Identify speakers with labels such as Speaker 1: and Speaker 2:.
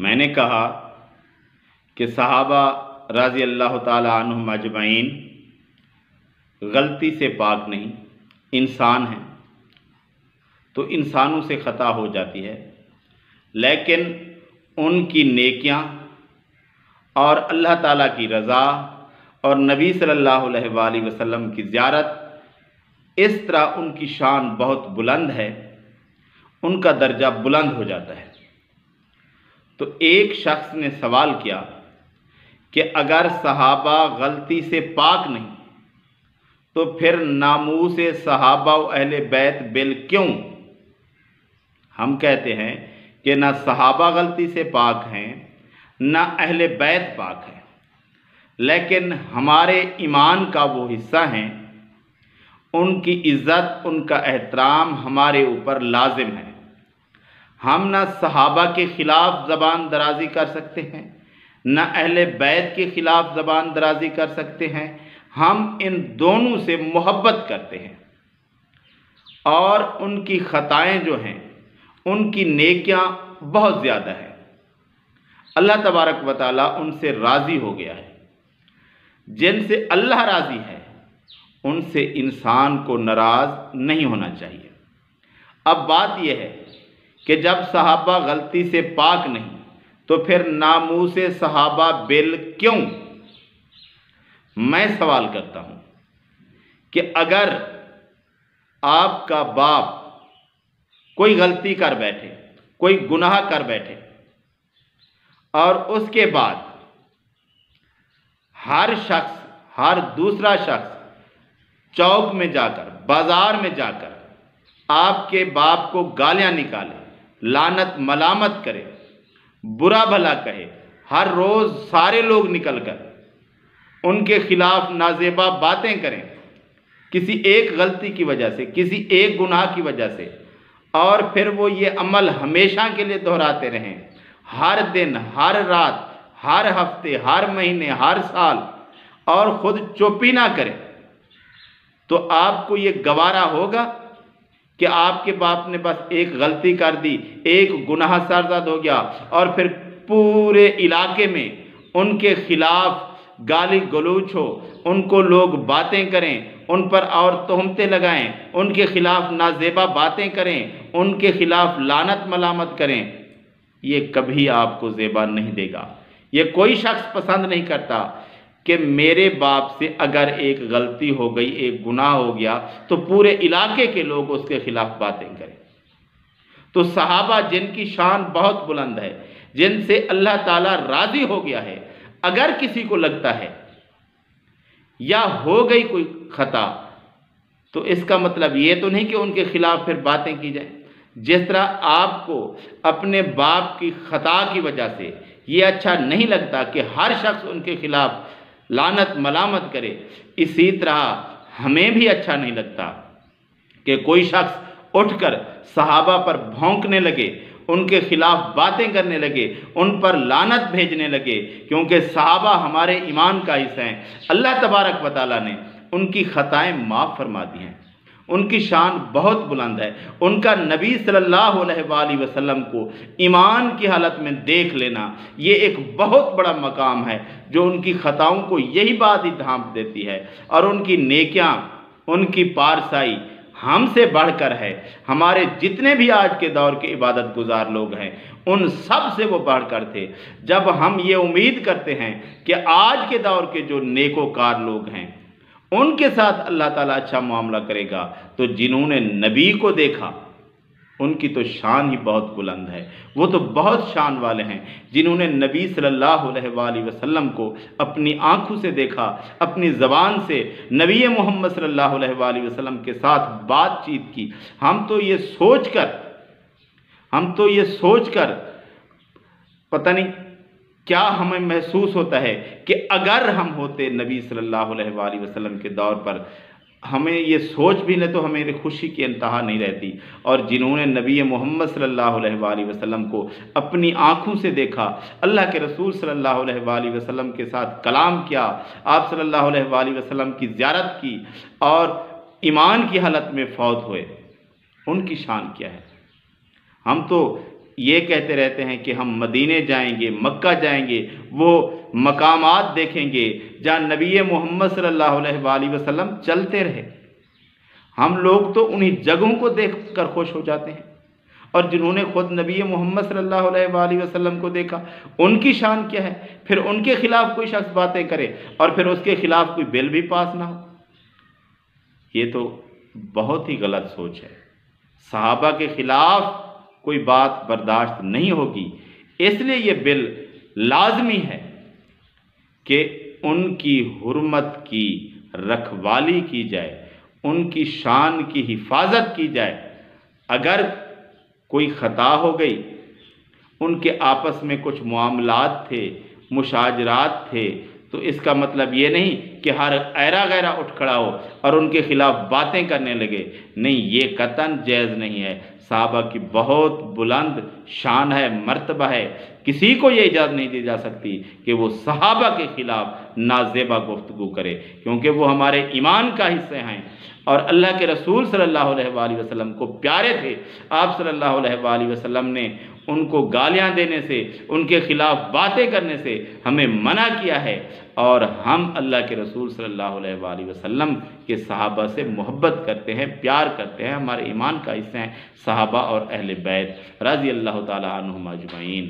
Speaker 1: میں نے کہا کہ صحابہ رضی اللہ تعالی عنہم اجمعین غلطی سے پاک نہیں، انسان ہیں تو انسانوں سے خطا ہو جاتی ہے، لیکن ان کی نیکیاں اور اللہ تعالیٰ کی رضا اور نبی صلی اللہ علیہ وآلہ وسلم کی زیارت، اس طرح ان کی شان بہت بلند ہے، ان کا درجہ بلند ہو جاتا ہے۔ تو ایک شخص نے سوال کیا کہ اگر صحابہ غلطی سے پاک نہیں تو پھر ناموس صحابہ و اہل بیت بل کیوں؟ ہم کہتے ہیں کہ نہ صحابہ غلطی سے پاک ہیں نہ اہل بیت پاک ہیں، لیکن ہمارے ایمان کا وہ حصہ ہیں، ان کی عزت، ان کا احترام ہمارے اوپر لازم ہے۔ ہم نہ صحابہ کے خلاف زبان درازی کر سکتے ہیں نہ اہل بیت کے خلاف زبان درازی کر سکتے ہیں، ہم ان دونوں سے محبت کرتے ہیں، اور ان کی خطائیں جو ہیں ان کی نیکیاں بہت زیادہ ہیں۔ اللہ تبارک و تعالیٰ ان سے راضی ہو گیا ہے۔ جن سے اللہ راضی ہے ان سے انسان کو ناراض نہیں ہونا چاہیے۔ اب بات یہ ہے کہ جب صحابہ غلطی سے پاک نہیں تو پھر ناموس صحابہ بل کیوں؟ میں سوال کرتا ہوں کہ اگر آپ کا باپ کوئی غلطی کر بیٹھے، کوئی گناہ کر بیٹھے، اور اس کے بعد ہر شخص، ہر دوسرا شخص چوک میں جا کر، بازار میں جا کر آپ کے باپ کو گالیاں نکالے، لعنت ملامت کرے، برا بھلا کہے، ہر روز سارے لوگ نکل کر ان کے خلاف نازیبا باتیں کریں کسی ایک غلطی کی وجہ سے، کسی ایک گناہ کی وجہ سے، اور پھر وہ یہ عمل ہمیشہ کے لیے دہراتے رہیں، ہر دن، ہر رات، ہر ہفتے، ہر مہینے، ہر سال، اور خود چوپی نہ کریں، تو آپ کو یہ گوارا ہوگا کہ آپ کے باپ نے بس ایک غلطی کر دی، ایک گناہ سرزد ہو گیا، اور پھر پورے علاقے میں ان کے خلاف گالی گلوچ ہو، ان کو لوگ باتیں کریں، ان پر اور تہمتیں لگائیں، ان کے خلاف نازیبا باتیں کریں، ان کے خلاف لعنت ملامت کریں؟ یہ کبھی آپ کو زیبا نہیں دے گا۔ یہ کوئی شخص پسند نہیں کرتا کہ میرے باپ سے اگر ایک غلطی ہو گئی، ایک گناہ ہو گیا، تو پورے علاقے کے لوگ اس کے خلاف باتیں کریں۔ تو صحابہ جن کی شان بہت بلند ہے، جن سے اللہ تعالیٰ راضی ہو گیا ہے، اگر کسی کو لگتا ہے یا ہو گئی کوئی خطا، تو اس کا مطلب یہ تو نہیں کہ ان کے خلاف پھر باتیں کی جائیں۔ جس طرح آپ کو اپنے باپ کی خطا کی وجہ سے یہ اچھا نہیں لگتا کہ ہر شخص ان کے خلاف لعنت ملامت کرے، اسی طرح ہمیں بھی اچھا نہیں لگتا کہ کوئی شخص اٹھ کر صحابہ پر بھونکنے لگے، ان کے خلاف باتیں کرنے لگے، ان پر لعنت بھیجنے لگے، کیونکہ صحابہ ہمارے ایمان کا حصہ ہیں۔ اللہ تبارک و تعالیٰ نے ان کی خطائیں معاف فرما دی ہیں، ان کی شان بہت بلند ہے۔ ان کا نبی صلی اللہ علیہ وآلہ وسلم کو ایمان کی حالت میں دیکھ لینا، یہ ایک بہت بڑا مقام ہے، جو ان کی خطاؤں کو یہی بات ہی ڈھانپ دیتی ہے، اور ان کی نیکیاں، ان کی پارسائی ہم سے بڑھ کر ہے۔ ہمارے جتنے بھی آج کے دور کے عبادت گزار لوگ ہیں، ان سب سے وہ بڑھ کر تھے۔ جب ہم یہ امید کرتے ہیں کہ آج کے دور کے جو نیکوکار لوگ ہیں ان کے ساتھ اللہ تعالیٰ اچھا معاملہ کرے گا، تو جنہوں نے نبی کو دیکھا ان کی تو شان ہی بہت بلند ہے، وہ تو بہت شان والے ہیں، جنہوں نے نبی صلی اللہ علیہ وآلہ وسلم کو اپنی آنکھوں سے دیکھا، اپنی زبان سے نبی محمد صلی اللہ علیہ وآلہ وسلم کے ساتھ بات چیت کی۔ ہم تو یہ سوچ کر پتہ نہیں کیا ہمیں محسوس ہوتا ہے کہ اگر ہم ہوتے نبی صلی اللہ علیہ وآلہ وسلم کے دور پر، ہمیں یہ سوچ بھی نہ تو ہمیں خوشی کی انتہا نہیں رہتی۔ اور جنہوں نے نبی محمد صلی اللہ علیہ وآلہ وسلم کو اپنی آنکھوں سے دیکھا، اللہ کے رسول صلی اللہ علیہ وآلہ وسلم کے ساتھ کلام کیا، آپ صلی اللہ علیہ وآلہ وسلم کی زیارت کی، اور ایمان کی حالت میں فوت ہوئے، ان کی شان کیا ہے؟ ہم تو یہ کہتے رہتے ہیں کہ ہم مدینے جائیں گے، مکہ جائیں گے، وہ مقامات دیکھیں گے جہاں نبی محمد صلی اللہ علیہ وآلہ وسلم چلتے رہے۔ ہم لوگ تو انہی جگہوں کو دیکھ کر خوش ہو جاتے ہیں، اور جنہوں نے خود نبی محمد صلی اللہ علیہ وآلہ وسلم کو دیکھا ان کی شان کیا ہے؟ پھر ان کے خلاف کوئی شخص باتیں کرے اور پھر اس کے خلاف کوئی بل بھی پاس نہ ہو، یہ تو بہت ہی غلط سوچ ہے۔ صحابہ کے خلاف کوئی بات برداشت نہیں ہوگی، اس لیے یہ بل لازمی ہے کہ ان کی حرمت کی رکھوالی کی جائے، ان کی شان کی حفاظت کی جائے۔ اگر کوئی خطا ہو گئی، ان کے آپس میں کچھ معاملات تھے، مشاجرات تھے، تو اس کا مطلب یہ نہیں کہ ہر ایرا غیرہ اٹھ کھڑا ہو اور ان کے خلاف باتیں کرنے لگے، نہیں، یہ قطعاً جائز نہیں ہے۔ صحابہ کی بہت بلند شان ہے، مرتبہ ہے، کسی کو یہ اجازت نہیں دی جا سکتی کہ وہ صحابہ کے خلاف نازیبہ گفتگو کرے، کیونکہ وہ ہمارے ایمان کا حصہ ہیں اور اللہ کے رسول صلی اللہ علیہ وآلہ وسلم کو پیارے تھے۔ آپ صلی اللہ علیہ وآلہ وسلم نے ان کو گالیاں دینے سے، ان کے خلاف باتیں کرنے سے ہمیں منع کیا ہے، اور ہم اللہ کے رسول صلی اللہ علیہ وآلہ وسلم کے صحابہ سے محبت کرتے ہیں، پیار کرتے ہیں، ہمارے ایمان کا حصہ ہیں صحابہ اور اہل بیت رضی اللہ تعالی عنہم اجمعین۔